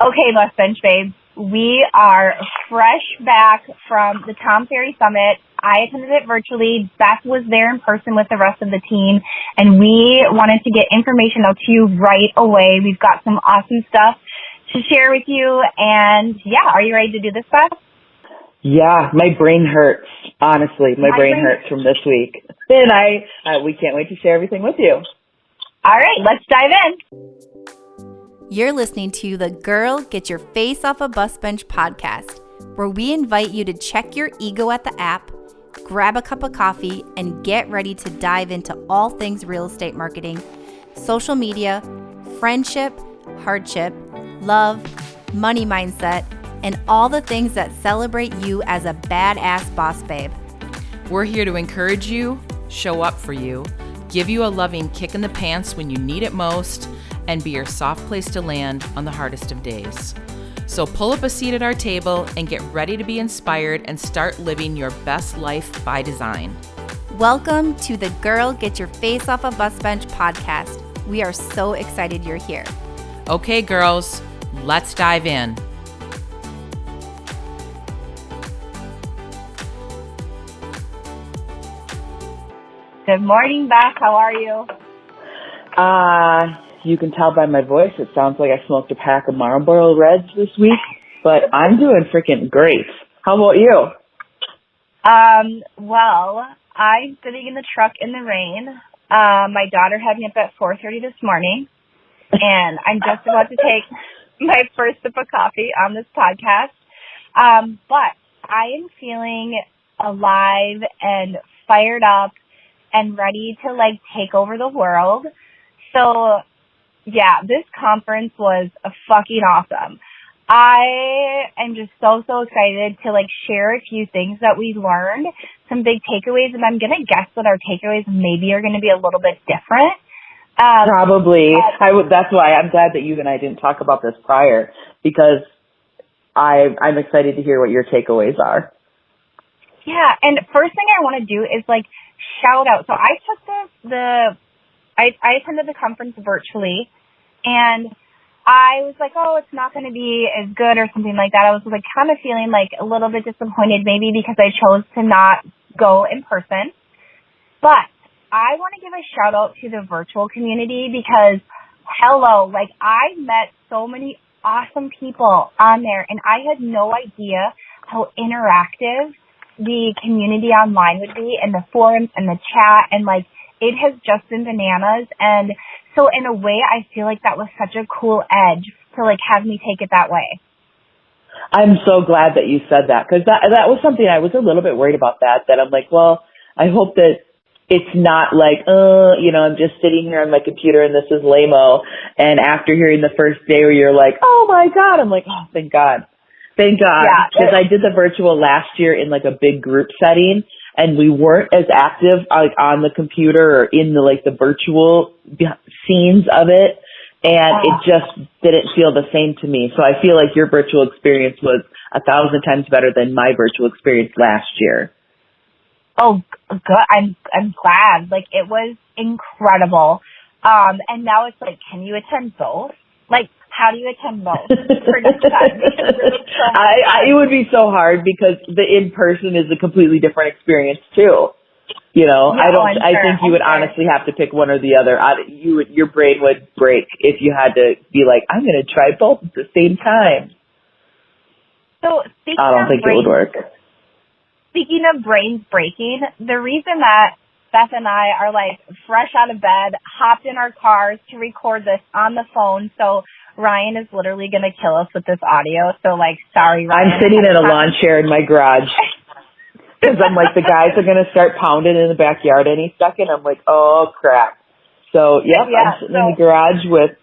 Okay, Bus Bench babes, we are fresh back from the Tom Ferry Summit. I attended it virtually. Beth was there in person with the rest of the team, and we wanted to get information out to you right away. We've got some awesome stuff to share with you, and yeah, are you ready to do this, Beth? Yeah, my brain hurts. Honestly, my brain hurts from this week, and we can't wait to share everything with you. All right, let's dive in. You're listening to the Girl Get Your Face Off a Bus Bench podcast, where we invite you to check your ego at the app, grab a cup of coffee, and get ready to dive into all things real estate marketing, social media, friendship, hardship, love, money mindset, and all the things that celebrate you as a badass boss babe. We're here to encourage you, show up for you, give you a loving kick in the pants when you need it most, and be your soft place to land on the hardest of days. So pull up a seat at our table and get ready to be inspired and start living your best life by design. Welcome to the Girl Get Your Face Off a Bus Bench podcast. We are so excited you're here. Okay, girls, let's dive in. Good morning, Beth. How are you? You can tell by my voice, it sounds like I smoked a pack of Marlboro Reds this week, but I'm doing freaking great. How about you? Well, I'm sitting in the truck in the rain. My daughter had me up at 4:30 this morning, and I'm just about to take my first sip of coffee on this podcast. But I am feeling alive and fired up and ready to take over the world. So yeah, this conference was fucking awesome. I am just so excited to share a few things that we learned, some big takeaways, and I'm going to guess that our takeaways maybe are going to be a little bit different. Probably. That's why I'm glad that you and I didn't talk about this prior, because I'm excited to hear what your takeaways are. Yeah, and first thing I want to do is shout out. So I took I attended the conference virtually, and I was oh, it's not going to be as good or something like that. I was kind of feeling a little bit disappointed maybe because I chose to not go in person. But I want to give a shout out to the virtual community because, hello, I met so many awesome people on there, and I had no idea how interactive the community online would be, and the forums and the chat, and it has just been bananas. And so in a way, I feel that was such a cool edge to have me take it that way. I'm so glad that you said that, because that was something I was a little bit worried about that I'm well, I hope that it's not I'm just sitting here on my computer and this is lame-o. And after hearing the first day where you're oh my God, I'm oh, thank God. Thank God. Because I did the virtual last year in a big group setting, and we weren't as active on the computer or in the virtual scenes of it, and it just didn't feel the same to me. So I feel your virtual experience was 1,000 times better than my virtual experience last year. Oh, good. I'm glad. It was incredible. And now it's can you attend both? How do you attend both? For next time? It would be so hard because the in-person is a completely different experience too. I think you would honestly have to pick one or the other. Your brain would break if you had to be I'm going to try both at the same time. So I don't think it would work. Speaking of brains breaking, the reason that Beth and I are fresh out of bed, hopped in our cars to record this on the phone. So Ryan is literally going to kill us with this audio. So sorry, Ryan. I'm sitting in a lawn chair in my garage because I'm the guys are going to start pounding in the backyard any second. I'm oh crap. So I'm sitting in the garage with,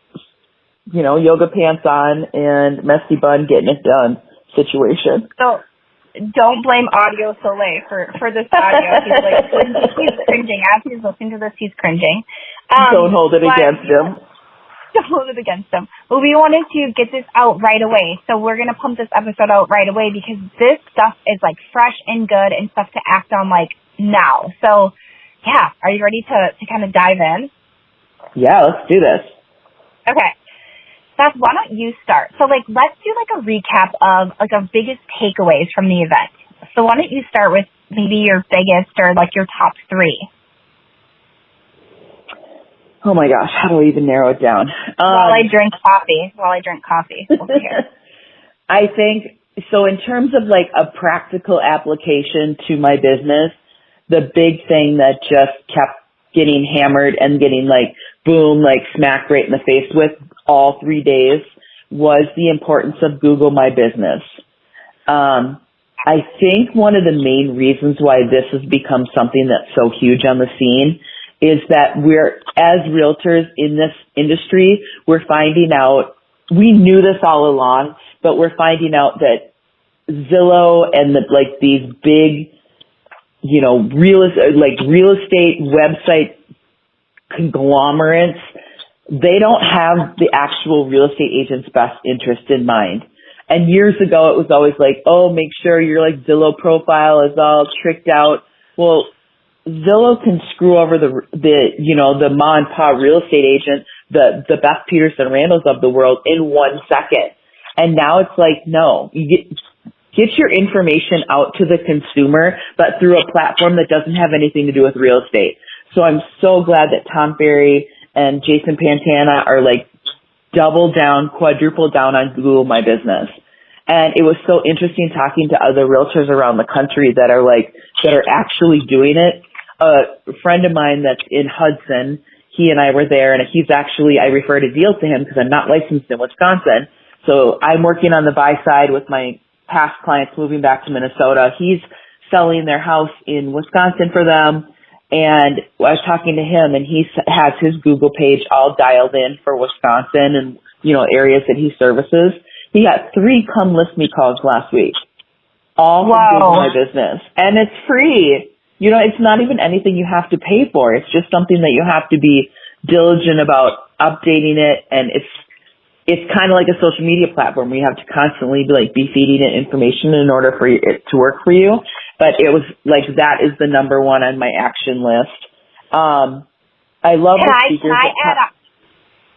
yoga pants on and messy bun getting it done situation. So don't blame Audio Soleil for this audio. He's cringing. As he's listening to this, he's cringing. Don't hold it against him. Don't hold it against him. Well, we wanted to get this out right away, so we're going to pump this episode out right away because this stuff is fresh and good and stuff to act on now. So, yeah, are you ready to kind of dive in? Yeah, let's do this. Okay. Beth, why don't you start? So, like, let's do, like, a recap of, like, our biggest takeaways from the event. So why don't you start with maybe your biggest or, like, your top 3? Oh, my gosh. How do I even narrow it down? While I drink coffee. Over here. I think, so in terms of, like, a practical application to my business, the big thing that just kept getting hammered and getting, like, boom, like, smack right in the face with all 3 days was the importance of Google My Business. I think one of the main reasons why this has become something that's so huge on the scene is that we're, as realtors in this industry, we're finding out, we knew this all along, but we're finding out that Zillow and like these big, you know, real estate website conglomerates, they don't have the actual real estate agent's best interest in mind. And years ago, it was always like, oh, make sure your like Zillow profile is all tricked out. Well, Zillow can screw over the ma and pa real estate agent, the Beth Peterson Randalls of the world in 1 second. And now it's like, no, you get your information out to the consumer, but through a platform that doesn't have anything to do with real estate. So I'm so glad that Tom Ferry and Jason Pantana are like double down, quadruple down on Google My Business. And it was so interesting talking to other realtors around the country that are actually doing it. A friend of mine that's in Hudson, he and I were there, and I referred a deal to him because I'm not licensed in Wisconsin. So I'm working on the buy side with my past clients moving back to Minnesota. He's selling their house in Wisconsin for them. And I was talking to him, and he has his Google page all dialed in for Wisconsin and, you know, areas that he services. He got 3 come list me calls last week, all from Google My Business. And it's free. You know, it's not even anything you have to pay for. It's just something that you have to be diligent about updating it. And it's kind of like a social media platform where you have to constantly be feeding it information in order for it to work for you. But it was like, that is the number 1 on my action list. I love the speakers.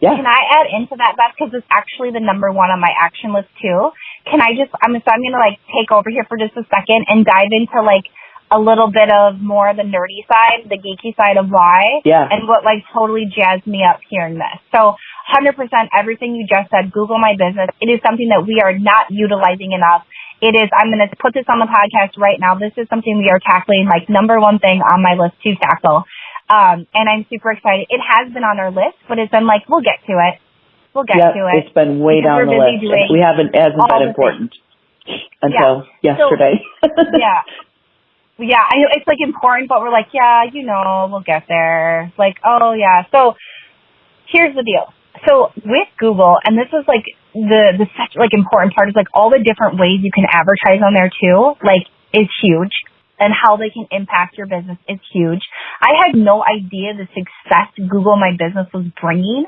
Can I add into that, Beth? Because it's actually the number 1 on my action list too. I'm going to like take over here for just a second and dive into like a little bit of more the nerdy side, the geeky side of why, and what like totally jazzed me up hearing this. So 100% everything you just said, Google My Business, it is something that we are not utilizing enough. It is, I'm going to put this on the podcast right now. This is something we are tackling, like number 1 thing on my list to tackle. And I'm super excited. It has been on our list, but it's been like, we'll get to it. It's been way down the list. It hasn't been important until yesterday. Yeah, it's like important, but we're like, we'll get there. Like, oh yeah. So here's the deal. So with Google, and this is like the such like important part is like all the different ways you can advertise on there too, like is huge, and how they can impact your business is huge. I had no idea the success Google My Business was bringing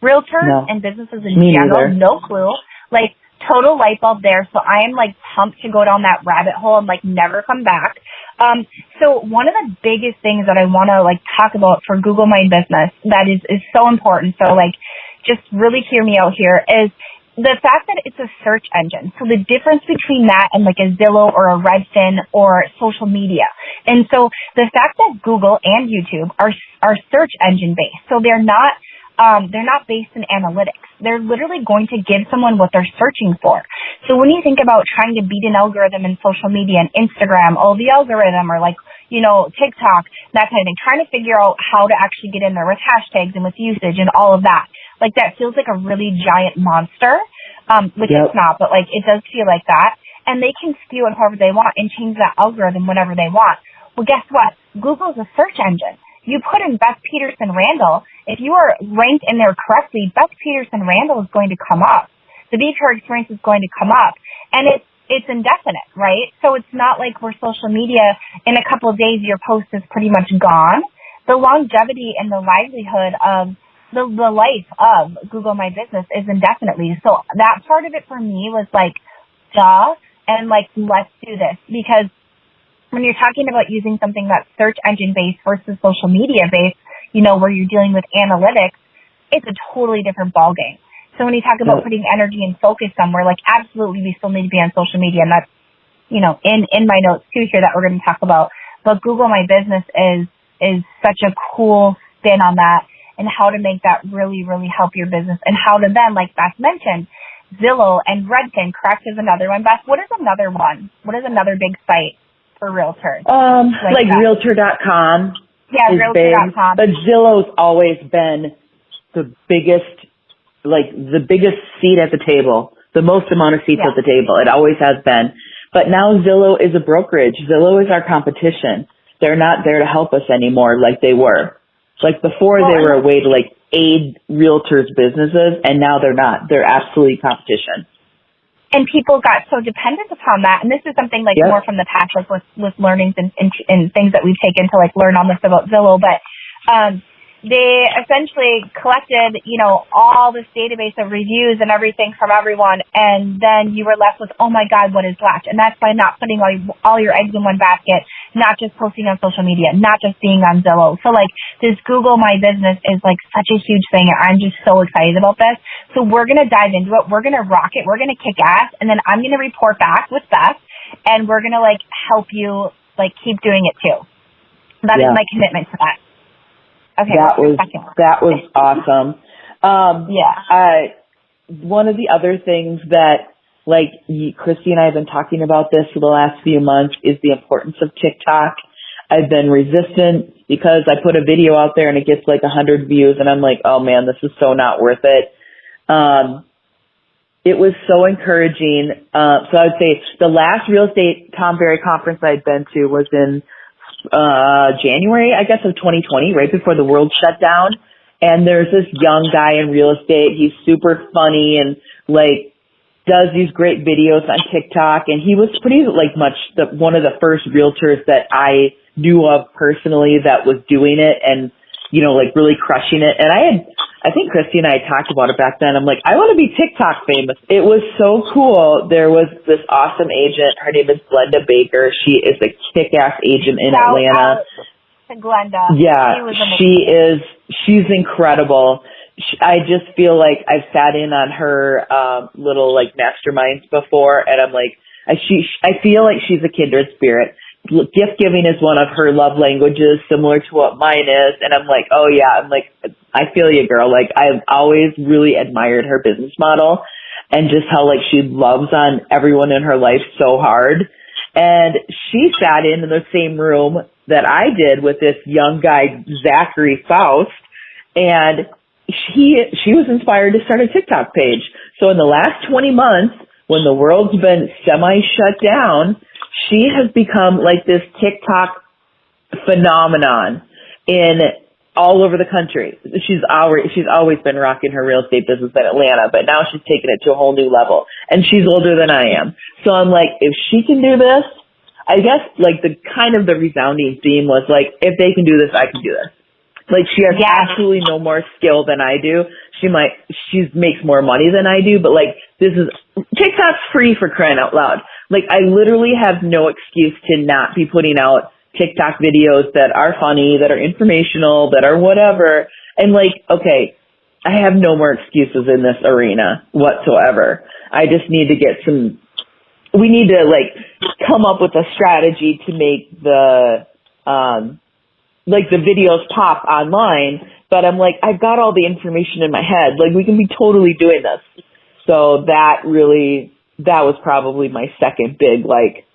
realtors and businesses in general. No clue. Like total light bulb there. So I am like pumped to go down that rabbit hole and like never come back. So one of the biggest things that I want to like talk about for Google My Business that is so important. So like, just really hear me out here is the fact that it's a search engine. So the difference between that and like a Zillow or a Redfin or social media. And so the fact that Google and YouTube are search engine based. So they're not based in analytics. They're literally going to give someone what they're searching for. So when you think about trying to beat an algorithm in social media and Instagram, the algorithm or like, you know, TikTok, that kind of thing, trying to figure out how to actually get in there with hashtags and with usage and all of that. Like that feels like a really giant monster, which it's not, but like it does feel like that. And they can spew it however they want and change that algorithm whenever they want. Well, guess what? Google's a search engine. You put in Beth Peterson Randall, if you are ranked in there correctly, Beth Peterson Randall is going to come up. The Beaker experience is going to come up. And it's indefinite, right? So it's not like we're social media, in a couple of days your post is pretty much gone. The longevity and the livelihood of the life of Google My Business is indefinitely. So that part of it for me was like, duh, and like, let's do this. Because when you're talking about using something that's search engine based versus social media based, you know, where you're dealing with analytics, it's a totally different ballgame. So when you talk about putting energy and focus somewhere, like absolutely we still need to be on social media, and that's, you know, in my notes too here that we're going to talk about. But Google My Business is such a cool spin on that, and how to make that really, really help your business, and how to then, like Beth mentioned, Zillow and Redfin, correct, is another one. Beth, what is another one? What is another big site for realtors? Like Realtor.com. Yeah, Realtor.com. But Zillow's always been the biggest seat at the table, the most amount of seats at the table. It always has been. But now Zillow is a brokerage. Zillow is our competition. They're not there to help us anymore like they were. Like before, they were a way to like aid realtors' businesses, and now they're not. They're absolutely competition. And people got so dependent upon that. And this is something like more from the past, like with learnings and things that we've taken to like learn on this about Zillow. But they essentially collected, you know, all this database of reviews and everything from everyone. And then you were left with, oh my God, what is left? And that's by not putting all your eggs in one basket, not just posting on social media, not just being on Zillow. So like this Google My Business is like such a huge thing. And I'm just so excited about this. So we're going to dive into it. We're going to rock it. We're going to kick ass. And then I'm going to report back with Beth, and we're going to like help you like keep doing it too. That is my commitment to that. Okay, that was awesome. One of the other things that, like, Christy and I have been talking about this for the last few months is the importance of TikTok. I've been resistant because I put a video out there and it gets like 100 views, and I'm like, oh man, this is so not worth it. It was so encouraging. So I would say the last real estate Tom Ferry conference I'd been to was in January, I guess, of 2020, right before the world shut down. And there's this young guy in real estate. He's super funny and like does these great videos on TikTok. And he was pretty like much one of the first realtors that I knew of personally that was doing it and, you know, like really crushing it. And I think Christy and I talked about it back then. I'm like, I want to be TikTok famous. It was so cool. There was this awesome agent. Her name is Glennda Baker. She is a kick-ass agent in Atlanta. To Glennda. Yeah, she's incredible. I just feel like I've sat in on her little like masterminds before, and I'm like, I feel like she's a kindred spirit. Gift giving is one of her love languages, similar to what mine is. And I'm like, oh yeah, I'm like, I feel you, girl. Like I've always really admired her business model and just how like she loves on everyone in her life so hard. And she sat in the same room that I did with this young guy, Zachary Faust, and she was inspired to start a TikTok page. So in the last 20 months, when the world's been semi-shut down, she has become like this TikTok phenomenon in all over the country. She's always been rocking her real estate business in Atlanta, but now she's taken it to a whole new level. And she's older than I am. So I'm like, if she can do this, I guess like the resounding theme was like, if they can do this, I can do this. Like she has absolutely no more skill than I do. She makes more money than I do, but like TikTok's free for crying out loud. Like I literally have no excuse to not be putting out TikTok videos that are funny, that are informational, that are whatever. And like, okay, I have no more excuses in this arena whatsoever. I just need to we need to like come up with a strategy to make the videos pop online. But I'm like, I've got all the information in my head. Like we can be totally doing this. So that was probably my second big, like,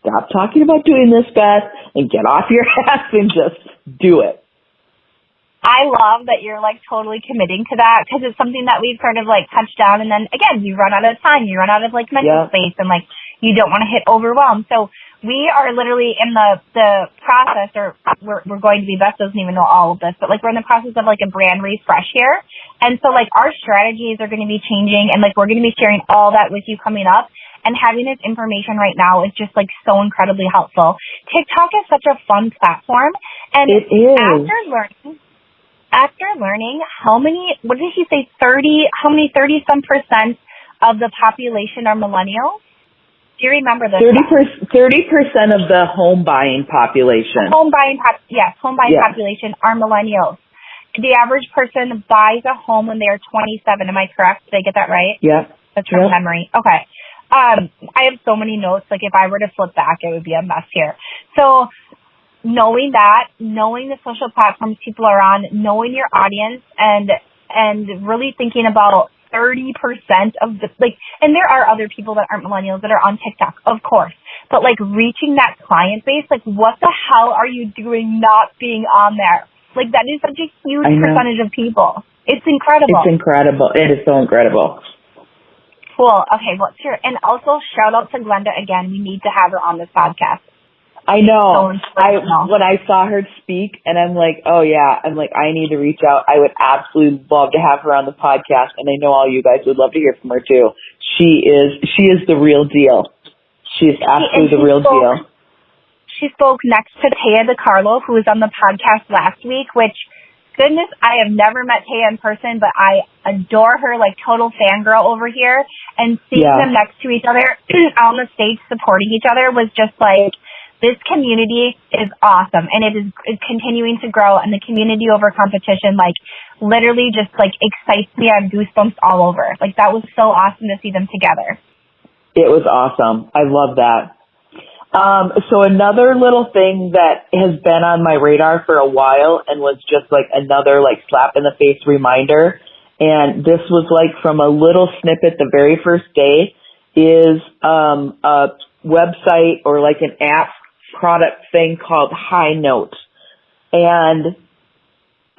stop talking about doing this, Beth, and get off your ass and just do it. I love that you're, like, totally committing to that because it's something that we've sort of, like, touched on. And then, again, you run out of time. You run out of, like, mental space and, like, you don't want to hit overwhelm. So we are literally in the process, or we're going to be, Beth doesn't even know all of this, but, like, we're in the process of, like, a brand refresh here. And so, like, our strategies are going to be changing, and, like, we're going to be sharing all that with you coming up. And having this information right now is just, like, so incredibly helpful. TikTok is such a fun platform. And it is. After learning how many, what did he say, 30-some% of the population are millennials? Do you remember this? 30% of the home buying population. Home buying population are millennials. the average person buys a home when they're 27. Am I correct? Did I get that right? Yeah. That's from memory. Okay. I have so many notes. Like if I were to flip back, it would be a mess here. So knowing that, knowing the social platforms people are on, knowing your audience, and really thinking about 30% of the, like, and there are other people that aren't millennials that are on TikTok, of course, but like reaching that client base, like what the hell are you doing not being on there? Like that is such a huge percentage of people. It's incredible. It's incredible. It is so incredible. Cool. Okay, what's your, and also shout out to Glennda again. We need to have her on this podcast. I know. So when I saw her speak, and I'm like, oh yeah, I'm like, I need to reach out. I would absolutely love to have her on the podcast, and I know all you guys would love to hear from her too. She is the real deal. She is absolutely the real deal. She spoke next to Taya DeCarlo, who was on the podcast last week, which, goodness, I have never met Taya in person, but I adore her, like total fangirl over here. And seeing them next to each other on the stage supporting each other was just like, this community is awesome, and it is continuing to grow, and the community over competition, like, literally just, like, excites me. I have goosebumps all over. Like, that was so awesome to see them together. It was awesome. I love that. So another little thing that has been on my radar for a while and was just, like, another, like, slap-in-the-face reminder, and this was, like, from a little snippet the very first day, is a website or, like, an app product thing called High Note. And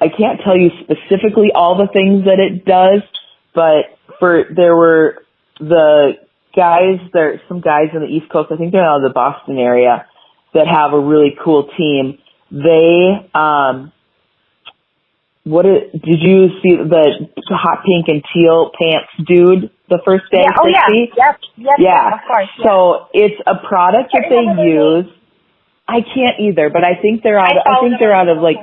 I can't tell you specifically all the things that it does, but there were some guys in the East Coast, I think they're out of the Boston area, that have a really cool team. They, did you see the hot pink and teal pants dude the first day? Yeah. Oh, yeah. Yep, of course. Yeah. So it's a product that they use. I can't either, but I think they're out of like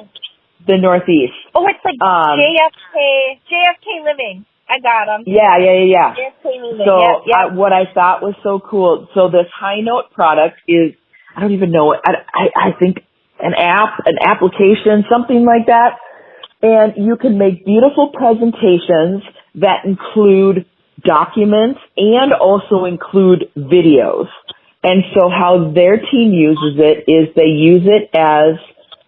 the Northeast. Oh, it's like JFK Living. I got them. Yeah. JFK Living. So what I thought was so cool. So this High Note product is, I don't even know, I think an application, something like that. And you can make beautiful presentations that include documents and also include videos. And so how their team uses it is they use it as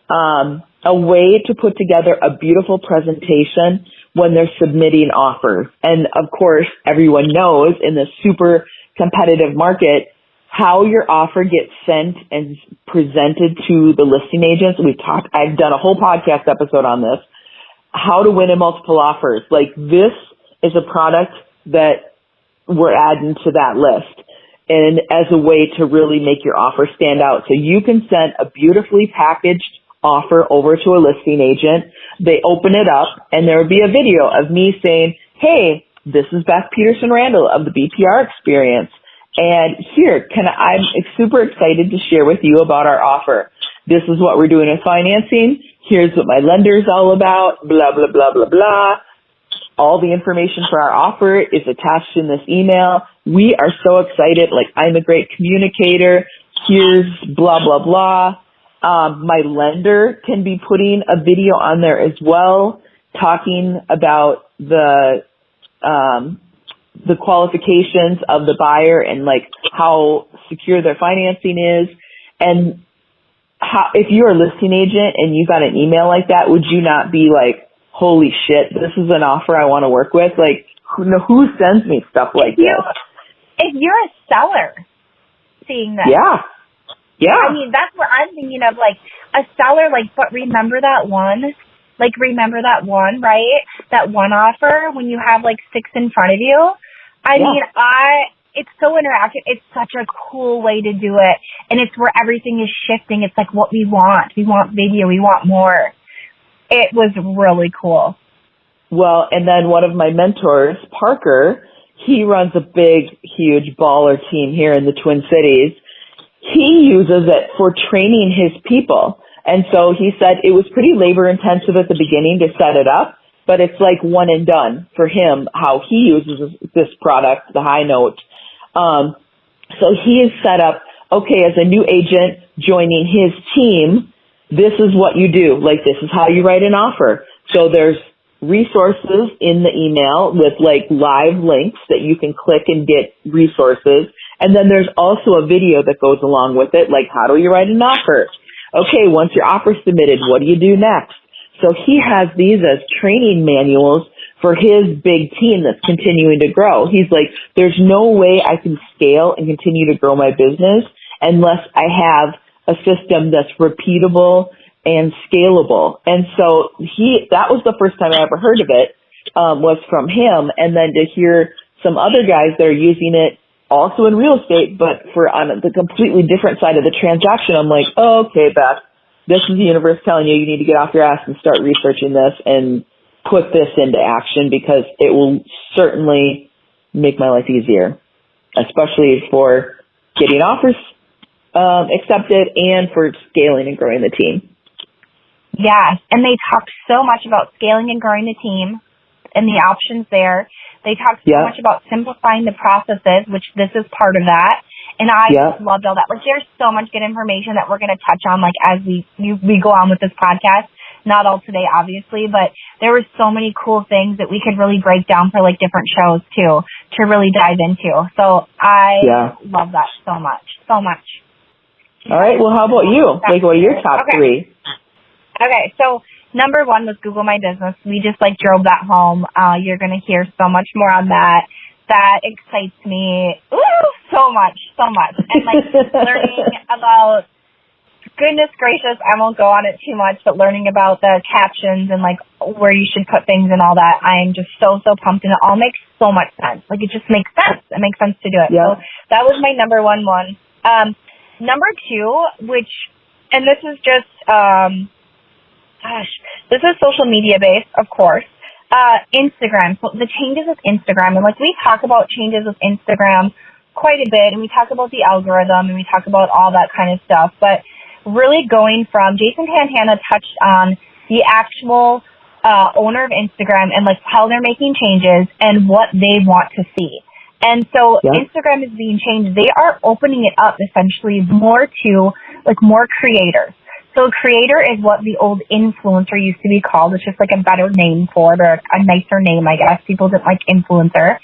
a way to put together a beautiful presentation when they're submitting offers. And of course, everyone knows in this super competitive market how your offer gets sent and presented to the listing agents. I've done a whole podcast episode on this, how to win in multiple offers. Like, this is a product that we're adding to that list, and as a way to really make your offer stand out. So you can send a beautifully packaged offer over to a listing agent. They open it up, and there will be a video of me saying, hey, this is Beth Peterson-Randall of the BPR Experience. And here, I'm super excited to share with you about our offer. This is what we're doing in financing. Here's what my lender is all about, blah, blah, blah, blah, blah. All the information for our offer is attached in this email. We are so excited. Like, I'm a great communicator. Here's blah, blah, blah. My lender can be putting a video on there as well, talking about the qualifications of the buyer and like how secure their financing is. And if you're a listing agent and you got an email like that, would you not be like, holy shit, this is an offer I want to work with? Like, who sends me stuff like this? If you're a seller seeing that. Yeah. I mean, that's what I'm thinking of, like, a seller, like, but remember that one? Like, remember that one, right? That one offer when you have, like, 6 in front of you? I mean, it's so interactive. It's such a cool way to do it. And it's where everything is shifting. It's like what we want. We want video. We want more. It was really cool. Well, and then one of my mentors, Parker, he runs a big, huge baller team here in the Twin Cities. He uses it for training his people. And so he said it was pretty labor intensive at the beginning to set it up, but it's like one and done for him, how he uses this product, the High Note. So he is set up, okay, as a new agent joining his team, this is what you do. Like, this is how you write an offer. So there's resources in the email with like live links that you can click and get resources. And then there's also a video that goes along with it, like how do you write an offer? Okay, once your offer's submitted, what do you do next? So he has these as training manuals for his big team that's continuing to grow. He's like, there's no way I can scale and continue to grow my business unless I have a system that's repeatable and scalable. And so that was the first time I ever heard of it, was from him. And then to hear some other guys that are using it also in real estate, but for on the completely different side of the transaction, I'm like, oh, okay, Beth, this is the universe telling you need to get off your ass and start researching this and put this into action, because it will certainly make my life easier, especially for getting offers accepted and for scaling and growing the team. Yes, and they talk so much about scaling and growing the team and the options there. They talk so much about simplifying the processes, which this is part of that. And I loved all that. Like, there's so much good information that we're going to touch on, like, as we go on with this podcast. Not all today, obviously, but there were so many cool things that we could really break down for, like, different shows, too, to really dive into. So I love that so much, so much. All right. Well, how about you? Like, what are your top three? Okay. So number one was Google My Business. We just, like, drove that home. You're going to hear so much more on that. That excites me so much. And, like, learning about, goodness gracious, I won't go on it too much, but learning about the captions and, like, where you should put things and all that, I am just so pumped, and it all makes so much sense. Like, it just makes sense. It makes sense to do it. So that was my number one. Number two, which, and this is just, this is social media based, of course. Instagram. So the changes with Instagram, and like we talk about changes with Instagram quite a bit, and we talk about the algorithm, and we talk about all that kind of stuff, but really going from, Jason Pantana touched on the actual owner of Instagram and like how they're making changes and what they want to see. And so Instagram is being changed. They are opening it up essentially more to like more creators. So creator is what the old influencer used to be called. It's just like a better name for it, or a nicer name, I guess. People didn't like influencer.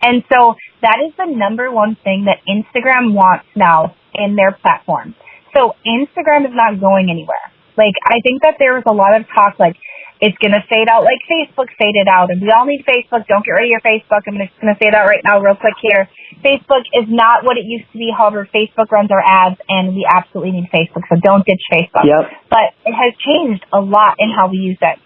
And so that is the number one thing that Instagram wants now in their platform. So Instagram is not going anywhere. Like, I think that there was a lot of talk, like, it's going to fade out like Facebook faded out, and we all need Facebook. Don't get rid of your Facebook. I'm just going to say that right now real quick here. Facebook is not what it used to be. However, Facebook runs our ads, and we absolutely need Facebook, so don't ditch Facebook. But it has changed a lot in how we use it.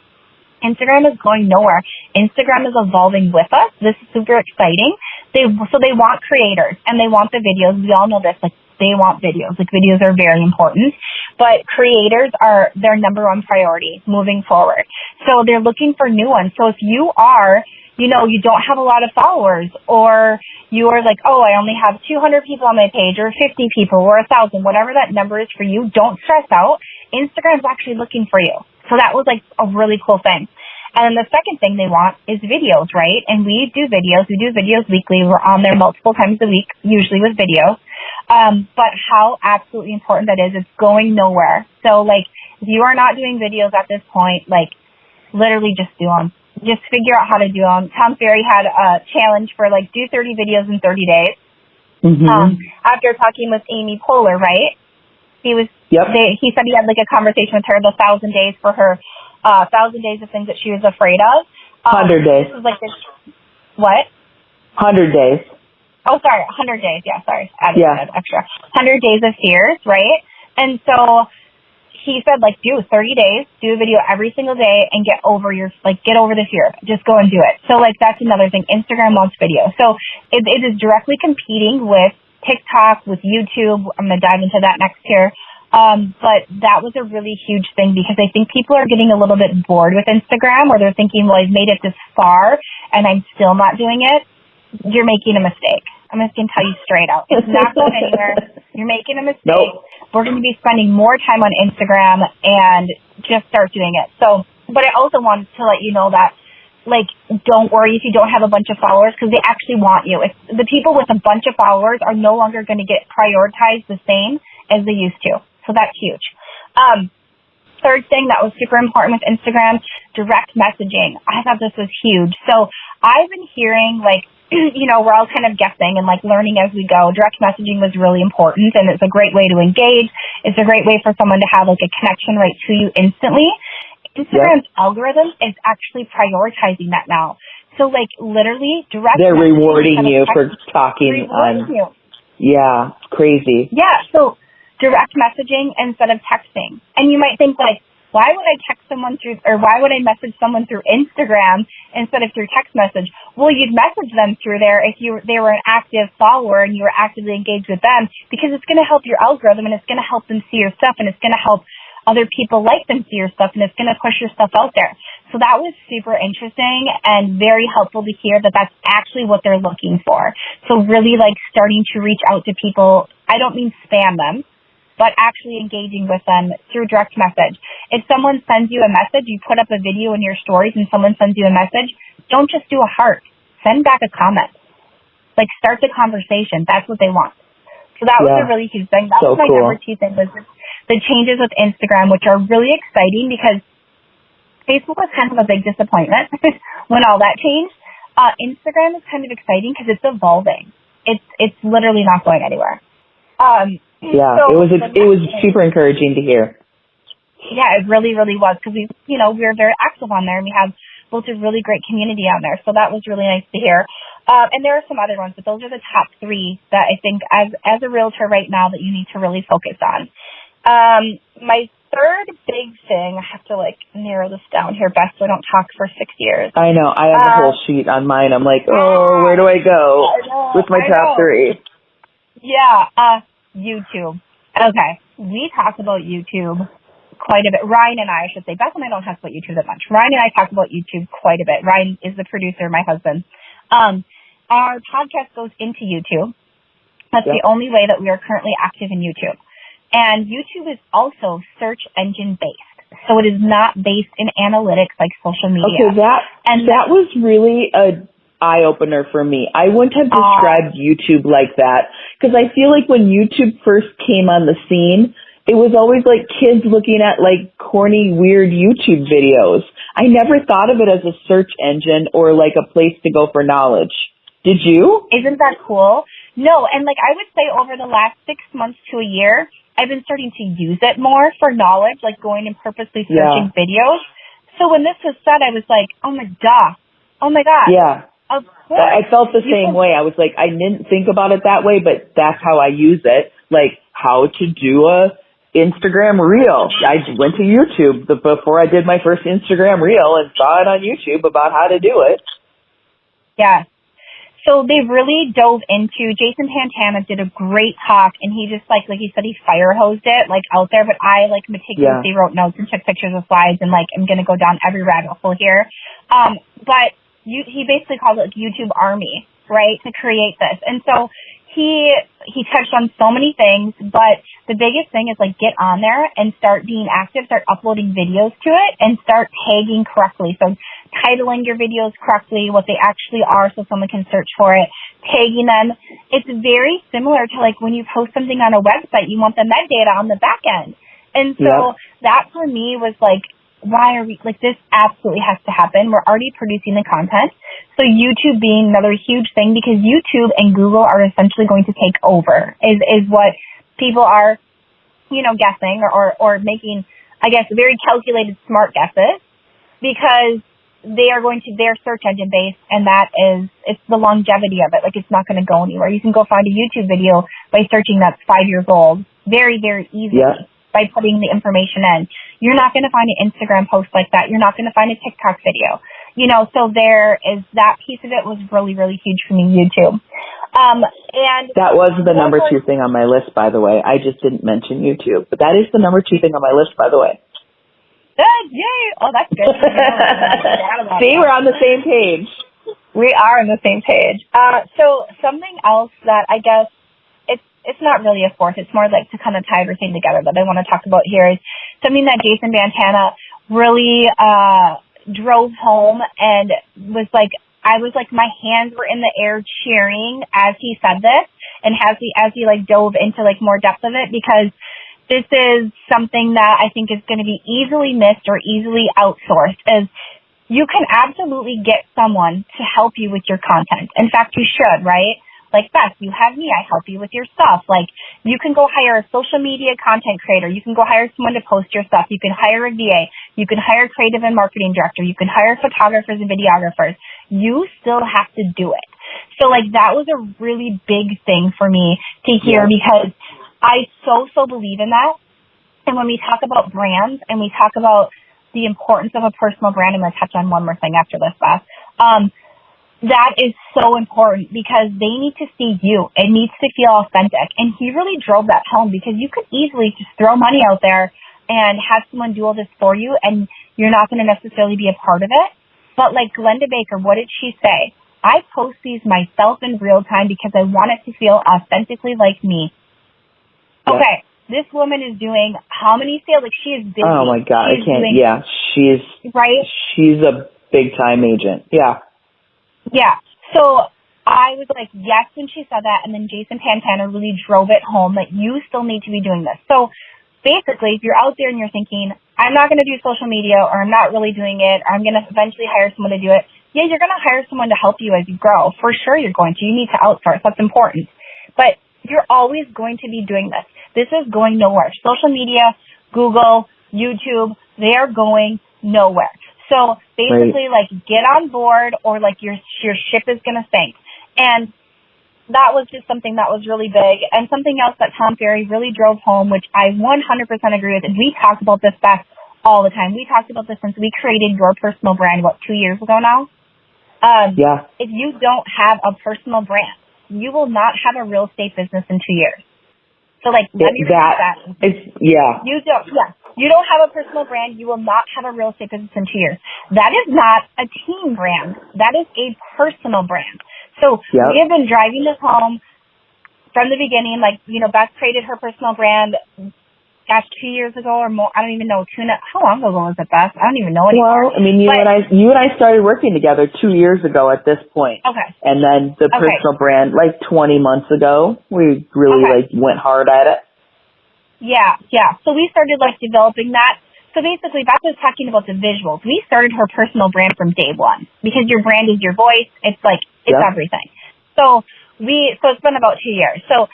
Instagram is going nowhere. Instagram is evolving with us. This is super exciting. They want creators, and they want the videos. We all know this. Like, they want videos. Like, videos are very important. But creators are their number one priority moving forward. So they're looking for new ones. So if you are, you don't have a lot of followers, or you are like, oh, I only have 200 people on my page, or 50 people, or 1,000, whatever that number is for you, don't stress out. Instagram's actually looking for you. So that was like a really cool thing. And then the second thing they want is videos, right? And we do videos. We do videos weekly. We're on there multiple times a week, usually with videos. But how absolutely important that is, it's going nowhere. So, like, if you are not doing videos at this point, like, literally just do them. Just figure out how to do them. Tom Ferry had a challenge for, like, do 30 videos in 30 days. After talking with Amy Poehler, right? He said he had, like, a conversation with her, the 1,000 days for her, 1,000 days of things that she was afraid of. 100 days. This was like this, what? 100 days. Oh, sorry, 100 days. Yeah, sorry. Added extra. 100 days of fears, right? And so he said, like, do 30 days, do a video every single day, and get over the fear. Just go and do it. So, like, that's another thing. Instagram wants video. So it is directly competing with TikTok, with YouTube. I'm going to dive into that next here. But that was a really huge thing, because I think people are getting a little bit bored with Instagram, or they're thinking, well, I've made it this far and I'm still not doing it. You're making a mistake. I'm just going to tell you straight out. It's not going anywhere. You're making a mistake. Nope. We're going to be spending more time on Instagram, and just start doing it. So, but I also wanted to let you know that, like, don't worry if you don't have a bunch of followers, because they actually want you. If the people with a bunch of followers are no longer going to get prioritized the same as they used to. So that's huge. third thing that was super important with Instagram, direct messaging. I thought this was huge. So I've been hearing, like, you know, we're all kind of guessing and like learning as we go. Direct messaging was really important, and it's a great way to engage. It's a great way for someone to have like a connection right to you instantly. Instagram's algorithm is actually prioritizing that now. So like literally direct They're messaging rewarding you for talking on. Yeah, crazy. Yeah, so direct messaging instead of texting. And you might think like, why would I text someone through, or why would I message someone through Instagram instead of through text message? Well, you'd message them through there if they were an active follower and you were actively engaged with them, because it's going to help your algorithm and it's going to help them see your stuff, and it's going to help other people like them see your stuff, and it's going to push your stuff out there. So that was super interesting and very helpful to hear that that's actually what they're looking for. So really like starting to reach out to people. I don't mean spam them, but actually engaging with them through direct message. If someone sends you a message, you put up a video in your stories and someone sends you a message, don't just do a heart. Send back a comment. Like, start the conversation. That's what they want. So that was a really huge thing. That was my number 2 thing, was the changes with Instagram, which are really exciting because Facebook was kind of a big disappointment when all that changed. Instagram is kind of exciting because it's evolving. It's literally not going anywhere. Yeah, so it was super encouraging to hear. Yeah, it really, really was, because we're very active on there, and we have built a really great community on there. So that was really nice to hear. And there are some other ones, but those are the top 3 that I think as a realtor right now that you need to really focus on. My third big thing, I have to like narrow this down here, Beth, so I don't talk for 6 years. I know. I have a whole sheet on mine. I'm like, where do I go with my top 3? Yeah, YouTube. Okay, we talk about YouTube quite a bit. Ryan and I should say. Beth and I don't talk about YouTube that much. Ryan and I talk about YouTube quite a bit. Ryan is the producer, my husband. Our podcast goes into YouTube. That's the only way that we are currently active in YouTube. And YouTube is also search engine based. So it is not based in analytics like social media. Okay, that was really a eye-opener for me. I wouldn't have described YouTube like that, because I feel like when YouTube first came on the scene, it was always like kids looking at like corny, weird YouTube videos. I never thought of it as a search engine or like a place to go for knowledge. Did you? Isn't that cool? No, and like I would say over the last 6 months to a year, I've been starting to use it more for knowledge, like going and purposely searching videos. So when this was said, I was like, oh my God. Yeah. Of course. I felt the same way. I was like, I didn't think about it that way, but that's how I use it. Like how to do a Instagram reel. I went to YouTube before I did my first Instagram reel and saw it on YouTube about how to do it. Yeah. So they really dove into, Jason Pantana did a great talk, and he just like he said, he fire hosed it like out there, but I like meticulously wrote notes and took pictures of slides, and like I'm going to go down every rabbit hole here. But he basically called it like YouTube Army, right, to create this. And so he touched on so many things, but the biggest thing is like get on there and start being active, start uploading videos to it, and start tagging correctly. So titling your videos correctly, what they actually are, so someone can search for it, tagging them. It's very similar to like when you post something on a website, you want the metadata on the back end. And so that for me was like, why are we, like, this absolutely has to happen. We're already producing the content. So YouTube being another huge thing, because YouTube and Google are essentially going to take over is what people are, guessing or making, I guess, very calculated, smart guesses, because they're search engine based, and it's the longevity of it. Like, it's not going to go anywhere. You can go find a YouTube video by searching that's 5 years old very, very easily by putting the information in. You're not going to find an Instagram post like that. You're not going to find a TikTok video. So there is that piece of it was really, really huge for me, YouTube. And that was the number 2 thing on my list, by the way. I just didn't mention YouTube, but that is the number 2 thing on my list, by the way. Yay! Oh, that's good. See, we're on the same page. We are on the same page. So something else that I guess it's not really a fourth. It's more like to kind of tie everything together that I want to talk about here is something that Jason Pantana really drove home, and was like, I was like, my hands were in the air cheering as he said this, and as he like dove into like more depth of it, because this is something that I think is going to be easily missed or easily outsourced, is you can absolutely get someone to help you with your content. In fact, you should, right? Like, Beth, you have me, I help you with your stuff. Like, you can go hire a social media content creator. You can go hire someone to post your stuff. You can hire a VA. You can hire a creative and marketing director. You can hire photographers and videographers. You still have to do it. So, like, that was a really big thing for me to hear because I so believe in that. And when we talk about brands and we talk about the importance of a personal brand, I'm going to touch on one more thing after this, Beth. That is so important because they need to see you. It needs to feel authentic. And he really drove that home because you could easily just throw money out there and have someone do all this for you and you're not going to necessarily be a part of it. But like Glennda Baker, what did she say? I post these myself in real time because I want it to feel authentically like me. Yeah. Okay, this woman is doing how many sales? Like, she is busy. Oh my God, I can't. She's a big time agent. Yeah. Yeah. So I was like, yes, when she said that. And then Jason Pantana really drove it home that you still need to be doing this. So basically, if you're out there and you're thinking, I'm not going to do social media, or I'm not really doing it, or I'm going to eventually hire someone to do it. Yeah, you're going to hire someone to help you as you grow. For sure you're going to. You need to outsource. That's important. But you're always going to be doing this. This is going nowhere. Social media, Google, YouTube, they are going nowhere. So basically, like, get on board or, like, your ship is going to sink. And that was just something that was really big. And something else that Tom Ferry really drove home, which I 100% agree with, and we talk about this, Beth, all the time. We talked about this since we created your personal brand, 2 years ago now? If you don't have a personal brand, you will not have a real estate business in 2 years. So, like, let me repeat that. You don't have a personal brand, you will not have a real estate business in 2 years. That is not a team brand. That is a personal brand. So we have been driving this home from the beginning. Like, Beth created her personal brand, 2 years ago or more. I don't even know. How long ago was it, Beth? I don't even know anymore. Well, I mean, you and I started working together 2 years ago at this point. Okay. And then the personal brand, 20 months ago, we really, went hard at it. Yeah. So we started, developing that. So basically, Beth was talking about the visuals. We started her personal brand from day one because your brand is your voice. It's everything. So it's been about 2 years. So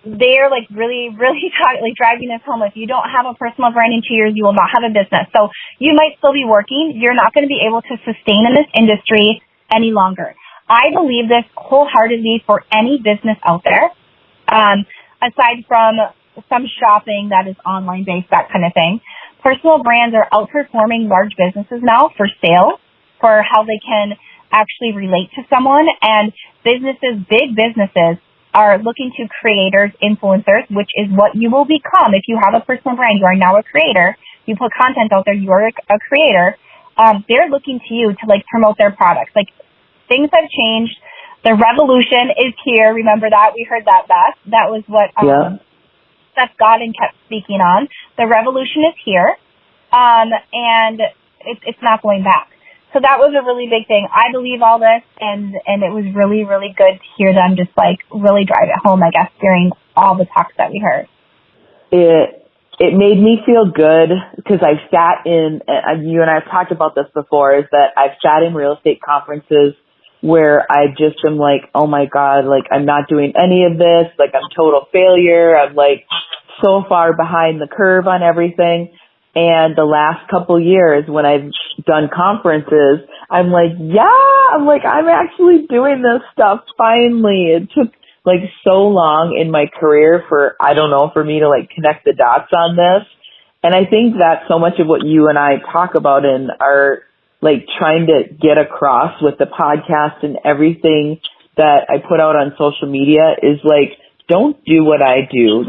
they're, really, really driving this home. If you don't have a personal brand in 2 years, you will not have a business. So you might still be working. You're not going to be able to sustain in this industry any longer. I believe this wholeheartedly for any business out there, aside from some shopping that is online based, that kind of thing. Personal brands are outperforming large businesses now for sales, for how they can actually relate to someone. And businesses, big businesses, are looking to creators, influencers, which is what you will become. If you have a personal brand, you are now a creator. You put content out there, you are a creator. They're looking to you to promote their products. Things have changed. The revolution is here. Remember that? We heard that, Beth. That was what Seth Godin kept speaking on. The revolution is here, and it's not going back. So that was a really big thing. I believe all this, and it was really, really good to hear them just really drive it home, I guess, during all the talks that we heard. It made me feel good because I've sat in, you and I have talked about this before, is that I've sat in real estate conferences where I just am oh my God, I'm not doing any of this. I'm total failure. I'm so far behind the curve on everything. And the last couple years when I've done conferences, I'm I'm actually doing this stuff finally. It took so long in my career for me to connect the dots on this. And I think that so much of what you and I talk about and are trying to get across with the podcast and everything that I put out on social media is don't do what I do.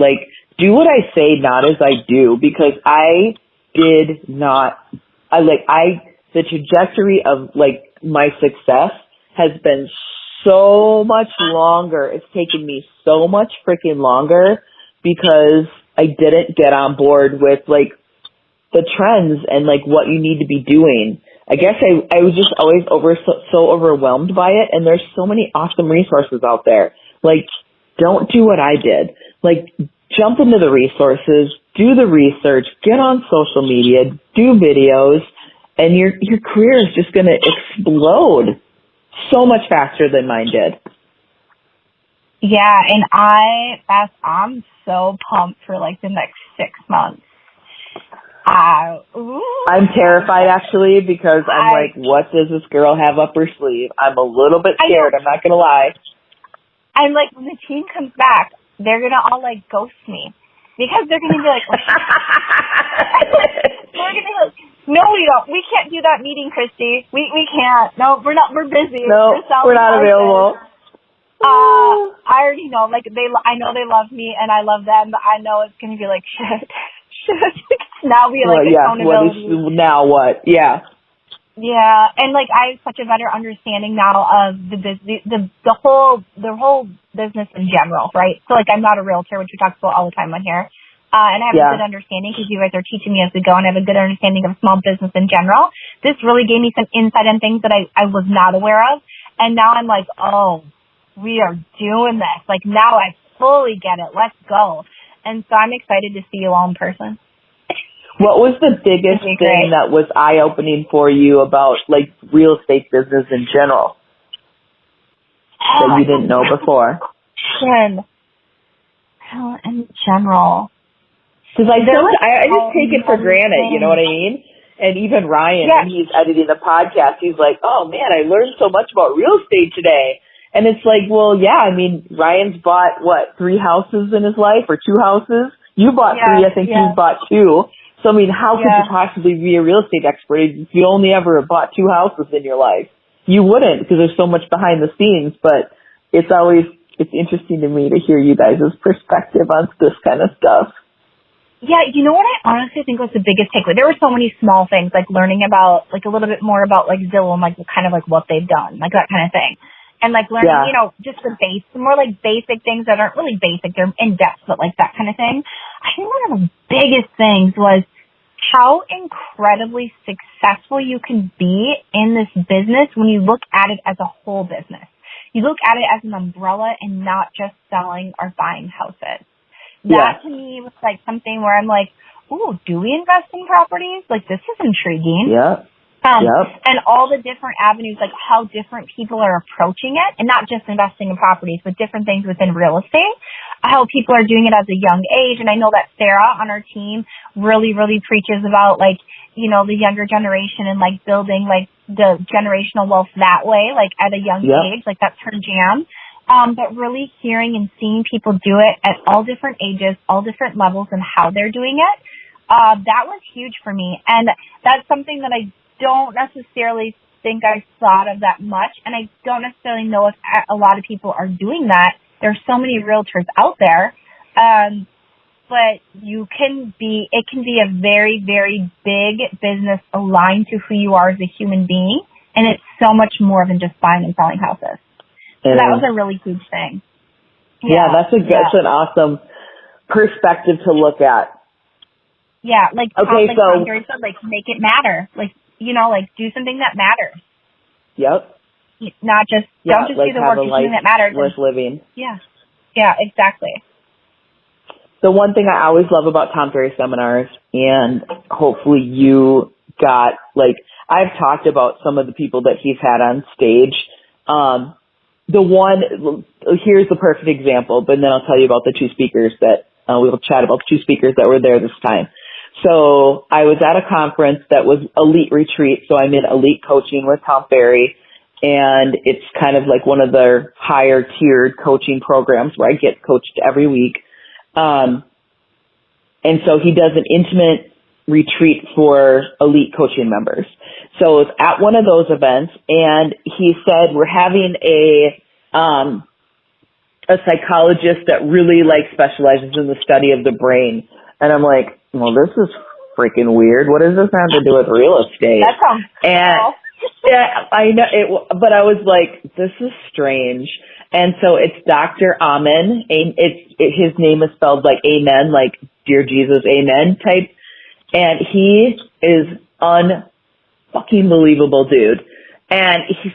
Do what I say, not as I do, because I did not, the trajectory of my success has been so much longer. It's taken me so much freaking longer because I didn't get on board with the trends and what you need to be doing. I guess I was just always so overwhelmed by it, and there's so many awesome resources out there. Don't do what I did. Jump into the resources, do the research, get on social media, do videos, and your career is just going to explode so much faster than mine did. Yeah, and I'm so pumped for like the next 6 months. I'm terrified actually because I'm like, what does this girl have up her sleeve? I'm a little bit scared. I'm not going to lie. I'm like, when the team comes back, they're going to all like ghost me because they're going to be like, we're going to be like, no, we don't. We can't do that meeting, Christy. We can't. No, we're not. We're busy. No, we're not available. I already know. Like I know they love me and I love them, but I know it's going to be like shit. Now we like accountability. Now what? Yeah. Yeah, and like I have such a better understanding now of the whole business in general, right? So like I'm not a realtor, which we talk about all the time on here, and I have a good understanding because you guys are teaching me as we go, and I have a good understanding of small business in general. This really gave me some insight on things that I was not aware of, and now I'm like, oh, we are doing this. Like now I fully get it. Let's go. And so I'm excited to see you all in person. What was the biggest thing that was eye-opening for you about, like, real estate business in general that you didn't know before? In general. Because I just take it for granted, you know what I mean? And even Ryan, when he's editing the podcast, he's like, oh, man, I learned so much about real estate today. And it's like, well, yeah, I mean, Ryan's bought, 3 houses in his life or 2 houses? You bought 3, I think he's bought 2. So, I mean, how could you possibly be a real estate expert if you only ever bought 2 houses in your life? You wouldn't because there's so much behind the scenes, but it's interesting to me to hear you guys' perspective on this kind of stuff. Yeah, you know what I honestly think was the biggest takeaway? There were so many small things, like learning about, like a little bit more about like Zillow and like kind of like what they've done, like that kind of thing. And like learning, just the more like basic things that aren't really basic, they're in depth, but like that kind of thing. I think one of the biggest things was how incredibly successful you can be in this business when you look at it as a whole business. You look at it as an umbrella and not just selling or buying houses. That to me was like something where I'm like, ooh, do we invest in properties? Like this is intriguing. Yeah. And all the different avenues, like how different people are approaching it, and not just investing in properties, but different things within real estate, how people are doing it at a young age. And I know that Sarah on our team really, really preaches about like, the younger generation and like building like the generational wealth that way, like at a young age, like that's her jam. But really hearing and seeing people do it at all different ages, all different levels and how they're doing it, that was huge for me. And that's something that I don't necessarily think I thought of that much, and I don't necessarily know if a lot of people are doing that. There's so many realtors out there, but it can be a very, very big business aligned to who you are as a human being, and it's so much more than just buying and selling houses. So that was a really huge thing. Yeah, that's an awesome perspective to look at. Yeah, like Tom Ferry said, like make it matter, like do something that matters. Yep. Not just don't just do the work, do something that matters. Worth living. Yeah. Yeah, exactly. The one thing I always love about Tom Ferry seminars, and hopefully you got, like, I've talked about some of the people that he's had on stage. Here's the perfect example, but then I'll tell you about the 2 speakers that, we'll chat about the 2 speakers that were there this time. So I was at a conference that was Elite Retreat. So I'm in Elite Coaching with Tom Ferry, and it's kind of like one of their higher tiered coaching programs where I get coached every week. And so he does an intimate retreat for Elite Coaching members. So it's at one of those events, and he said, we're having a psychologist that really like specializes in the study of the brain. And I'm like, well, this is freaking weird. What does this have to do with real estate? That sounds cool. Yeah, I know but I was like, this is strange. And so it's Dr. Amen. His name is spelled like amen, like dear Jesus, amen type. And he is unfucking believable dude. And he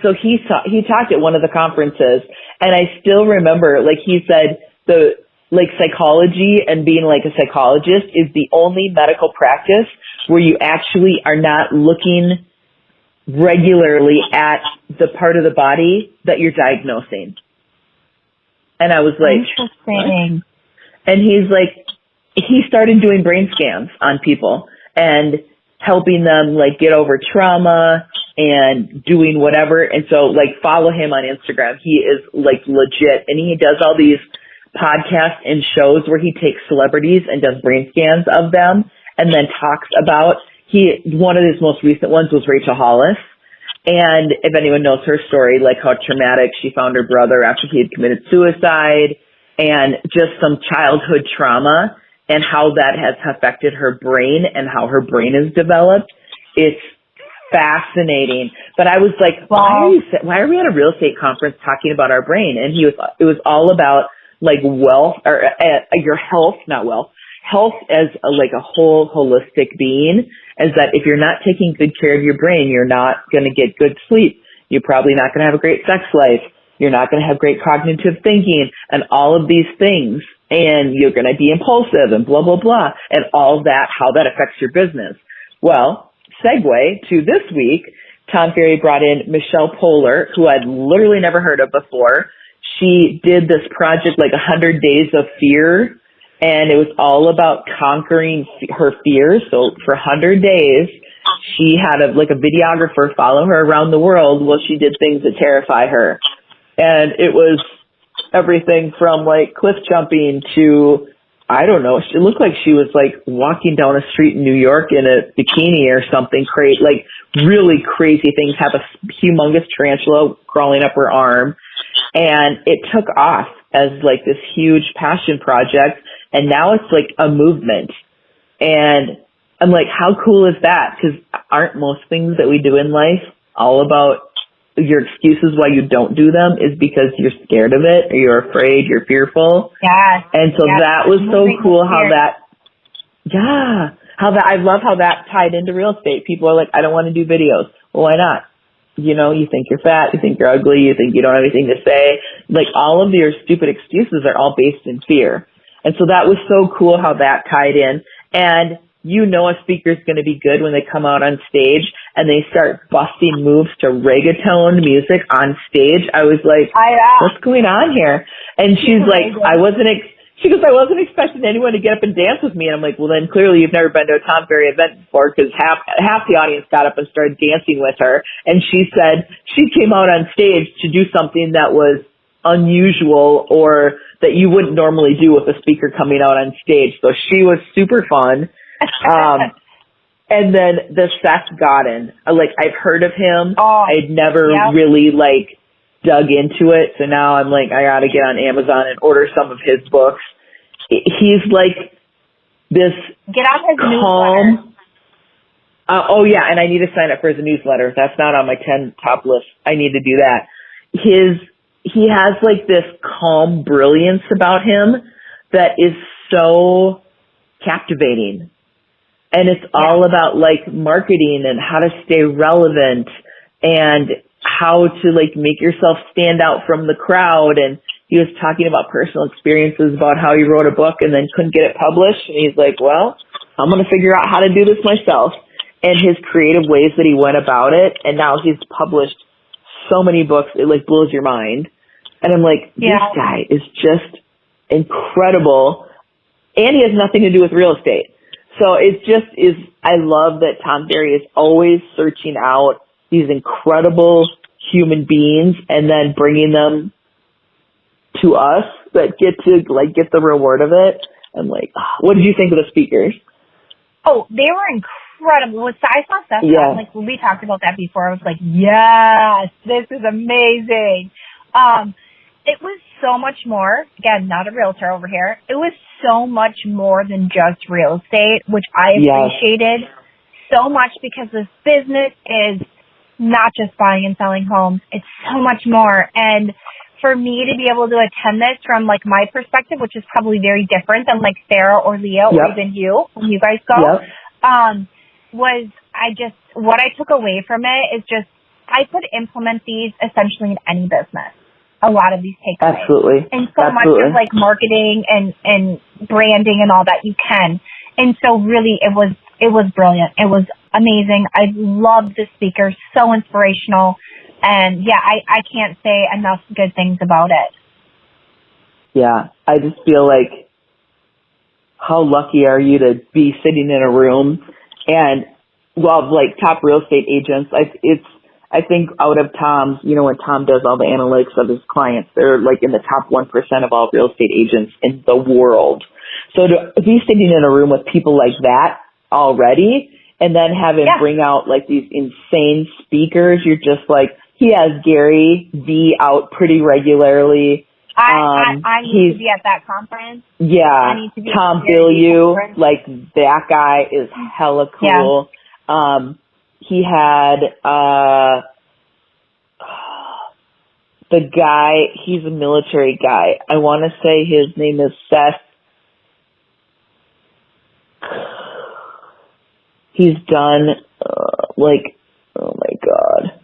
talked at one of the conferences, and I still remember, like he said, like psychology and being like a psychologist is the only medical practice where you actually are not looking regularly at the part of the body that you're diagnosing. And I was like, interesting. what? And he's like, he started doing brain scans on people and helping them like get over trauma and doing whatever. And so like follow him on Instagram. He is like legit. And he does all these podcasts and shows where he takes celebrities and does brain scans of them and then talks about, one of his most recent ones was Rachel Hollis. And if anyone knows her story, like how traumatic, she found her brother after he had committed suicide and just some childhood trauma and how that has affected her brain and how her brain is developed. It's fascinating. But I was like, wow. why are we at a real estate conference talking about our brain? And it was all about like wealth or your health, not wealth, health as like a whole holistic being, is that if you're not taking good care of your brain, you're not going to get good sleep. You're probably not going to have a great sex life. You're not going to have great cognitive thinking and all of these things. And you're going to be impulsive and blah, blah, blah. And all that, how that affects your business. Well, segue to this week, Tom Ferry brought in Michelle Poehler, who I'd literally never heard of before. She did this project like 100 Days of Fear. And it was all about conquering her fears. So for 100 days, she had a videographer follow her around the world while she did things that terrify her. And it was everything from like cliff jumping to, I don't know, it looked like she was like walking down a street in New York in a bikini or something crazy, like really crazy things, have a humongous tarantula crawling up her arm. And it took off as like this huge passion project. And now it's like a movement. And I'm like, how cool is that? Because aren't most things that we do in life all about your excuses why you don't do them is because you're scared of it or you're afraid, you're fearful? Yeah. And so that was so cool how that, I love how that tied into real estate. People are like, I don't want to do videos. Well, why not? You know, you think you're fat, you think you're ugly, you think you don't have anything to say. Like all of your stupid excuses are all based in fear. And so that was so cool how that tied in. And you know a speaker's going to be good when they come out on stage and they start busting moves to reggaeton music on stage. I was like, what's going on here? And she's like, I wasn't expecting anyone to get up and dance with me. And I'm like, well, then clearly you've never been to a Tom Ferry event before, because half the audience got up and started dancing with her. And she said she came out on stage to do something that was unusual or that you wouldn't normally do with a speaker coming out on stage. So she was super fun. And then the Seth Godin, like I've heard of him. I'd never really like dug into it. So now I'm like, I got to get on Amazon and order some of his books. He's like this get on his calm. Newsletter. And I need to sign up for his newsletter. That's not on my 10 top list. I need to do that. He has like this calm brilliance about him that is so captivating. And it's all about like marketing and how to stay relevant and how to like make yourself stand out from the crowd. And he was talking about personal experiences about how he wrote a book and then couldn't get it published. And he's like, well, I'm going to figure out how to do this myself. And his creative ways that he went about it. And now he's published so many books, it like blows your mind. And I'm like, this guy is just incredible. And he has nothing to do with real estate. So it just is, I love that Tom Ferry is always searching out these incredible human beings and then bringing them to us that get to like get the reward of it. I'm like, what did you think of the speakers? Oh, they were incredible. I saw Seth, like we talked about that before. I was like, yes, this is amazing. It was so much more, again, not a realtor over here. It was so much more than just real estate, which I appreciated so much because this business is not just buying and selling homes. It's so much more. And for me to be able to attend this from like my perspective, which is probably very different than like Sarah or Leah or even you, when you guys go, what I took away from it is just I could implement these essentially in any business. a lot of these takeaways. Absolutely. And so much of like marketing and branding and all that you can. And so really it was brilliant. It was amazing. I loved the speakers, so inspirational. And yeah, I can't say enough good things about it. Yeah. I just feel like, how lucky are you to be sitting in a room and like top real estate agents. I think out of Tom's, when Tom does all the analytics of his clients, they're like in the top 1% of all real estate agents in the world. So to be sitting in a room with people like that already, and then have him bring out like these insane speakers, you're just like, he has Gary V out pretty regularly. I need to be at that conference. Yeah. I need to be Tom Billieu, like that guy is hella cool. Yeah. He had, the guy, he's a military guy. I want to say his name is Seth. He's done, oh my God.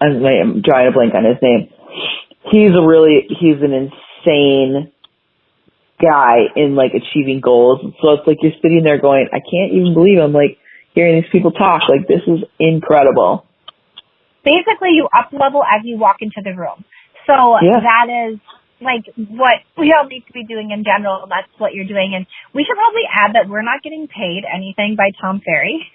I'm drawing a blank on his name. He's an insane guy in like achieving goals. So it's like you're sitting there going, I can't even believe I'm like hearing these people talk. Like, this is incredible. Basically, you up level as you walk into the room. So that is like what we all need to be doing in general. That's what you're doing. And we should probably add that we're not getting paid anything by Tom Ferry.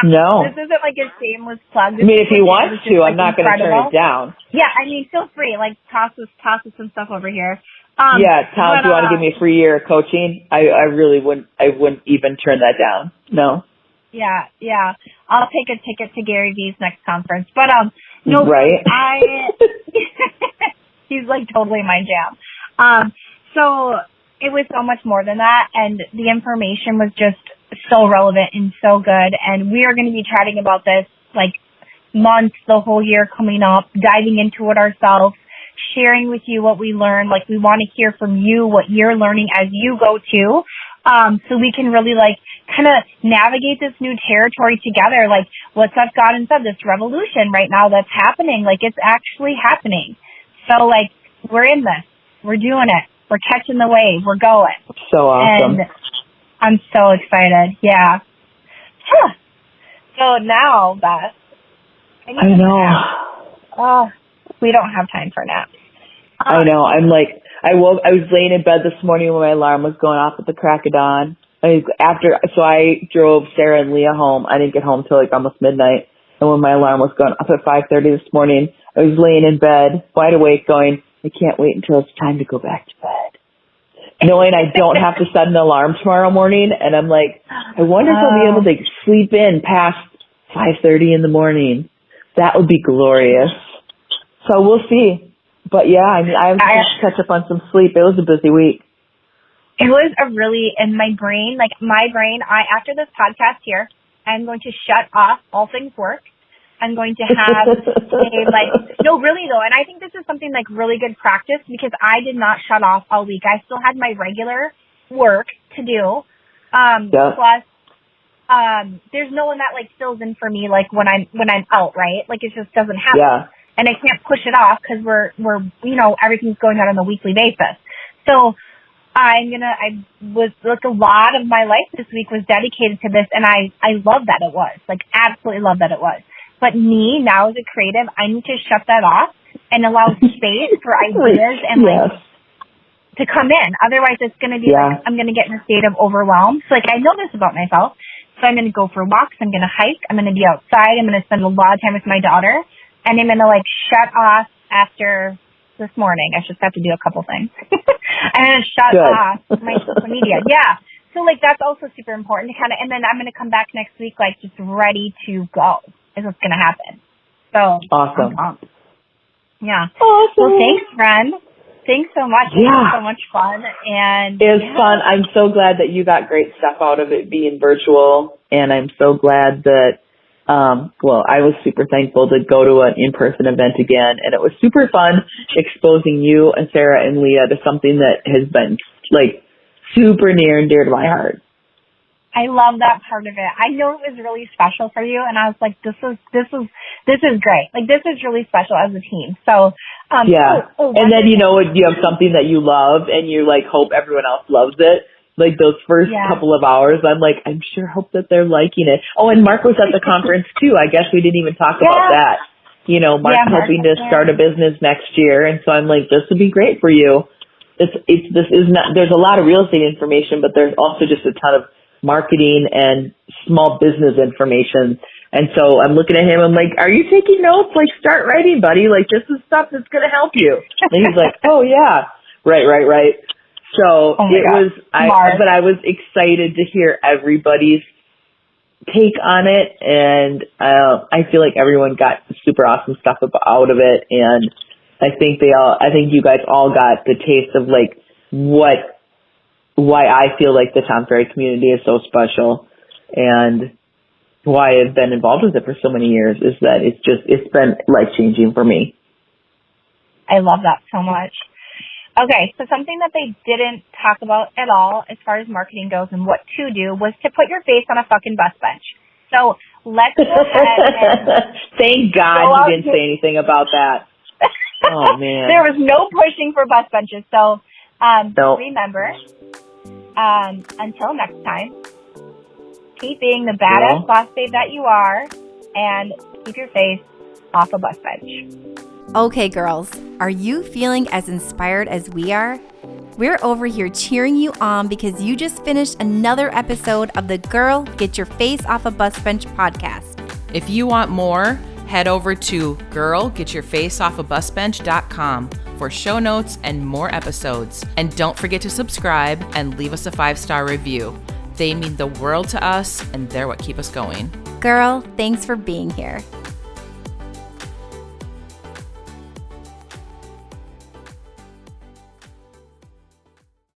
No. This isn't like a shameless plug. I mean, if he wants to, I'm not going to turn it down. Yeah, I mean, feel free. Like, toss us some stuff over here. Tom, do you want to give me a free year of coaching? I really wouldn't. I wouldn't even turn that down. No. Yeah. I'll take a ticket to Gary V's next conference. But no, right? He's like totally my jam. So it was so much more than that, and the information was just so relevant and so good. And we are going to be chatting about this like months, the whole year coming up, diving into it ourselves, sharing with you what we learned. Like, we want to hear from you what you're learning as you go too. So we can really like kind of navigate this new territory together. Like, what's up, God and said, this revolution right now that's happening, like it's actually happening. So like, we're in this, we're doing it, we're catching the wave, we're going. So awesome. And I'm so excited. Yeah. So now, Beth, I know. Oh, we don't have time for naps. I know. I'm like, I was laying in bed this morning when my alarm was going off at the crack of dawn. So I drove Sarah and Leah home. I didn't get home till like almost midnight. And when my alarm was going off at 5:30 this morning, I was laying in bed, wide awake, going, I can't wait until it's time to go back to bed. Knowing I don't have to set an alarm tomorrow morning. And I'm like, I wonder if I'll be able to sleep in past 5:30 in the morning. That would be glorious. So we'll see. But yeah, I mean, I have to catch up on some sleep. It was a busy week. It was in my brain, after this podcast here, I'm going to shut off all things work. I'm going to have no, really though. And I think this is something like really good practice, because I did not shut off all week. I still had my regular work to do. Plus, there's no one that like fills in for me, like when I'm out, right? Like, it just doesn't happen. Yeah. And I can't push it off because we're everything's going on a weekly basis. So I was like, a lot of my life this week was dedicated to this, and I love that it was, like, absolutely love that it was. But me now as a creative, I need to shut that off and allow space for ideas and like to come in. Otherwise it's going to be like, I'm going to get in a state of overwhelm. So like, I know this about myself. So I'm going to go for walks. I'm going to hike. I'm going to be outside. I'm going to spend a lot of time with my daughter. And I'm going to like shut off after this morning. I just have to do a couple things. I'm going to shut off my social media. Yeah. So like, that's also super important to kind of, and then I'm going to come back next week, like just ready to go is what's going to happen. So awesome. Yeah. Awesome. Well, thanks, friend. Thanks so much. Yeah. It was so much fun. And it was fun. I'm so glad that you got great stuff out of it being virtual. And I'm so glad that, I was super thankful to go to an in-person event again, and it was super fun exposing you and Sarah and Leah to something that has been like super near and dear to my heart. I love that part of it. I know it was really special for you, and I was like, this is great. Like, this is really special as a team. So, yeah. And then, you have something that you love and you like hope everyone else loves it. Like those first couple of hours, I'm like, I'm sure hope that they're liking it. Oh, and Mark was at the conference too. I guess we didn't even talk about that. Mark's hoping to start a business next year. And so I'm like, this would be great for you. There's a lot of real estate information, but there's also just a ton of marketing and small business information. And so I'm looking at him, I'm like, are you taking notes? Like, start writing, buddy. Like, this is stuff that's going to help you. And he's like, oh yeah. Right. So but I was excited to hear everybody's take on it. And I feel like everyone got super awesome stuff out of it. And I think you guys all got the taste of like why I feel like the Tom Ferry community is so special and why I've been involved with it for so many years is that it's been life-changing for me. I love that so much. Okay, so something that they didn't talk about at all as far as marketing goes and what to do was to put your face on a fucking bus bench. So let's go ahead and thank God you didn't say anything about that. Oh, man. There was no pushing for bus benches. So remember, until next time, keep being the badass boss babe that you are and keep your face off a bus bench. Okay, girls, are you feeling as inspired as we are? We're over here cheering you on because you just finished another episode of the Girl, Get Your Face Off a Bus Bench podcast. If you want more, head over to girlgetyourfaceoffabusbench.com for show notes and more episodes. And don't forget to subscribe and leave us a 5-star review. They mean the world to us, and they're what keep us going. Girl, thanks for being here.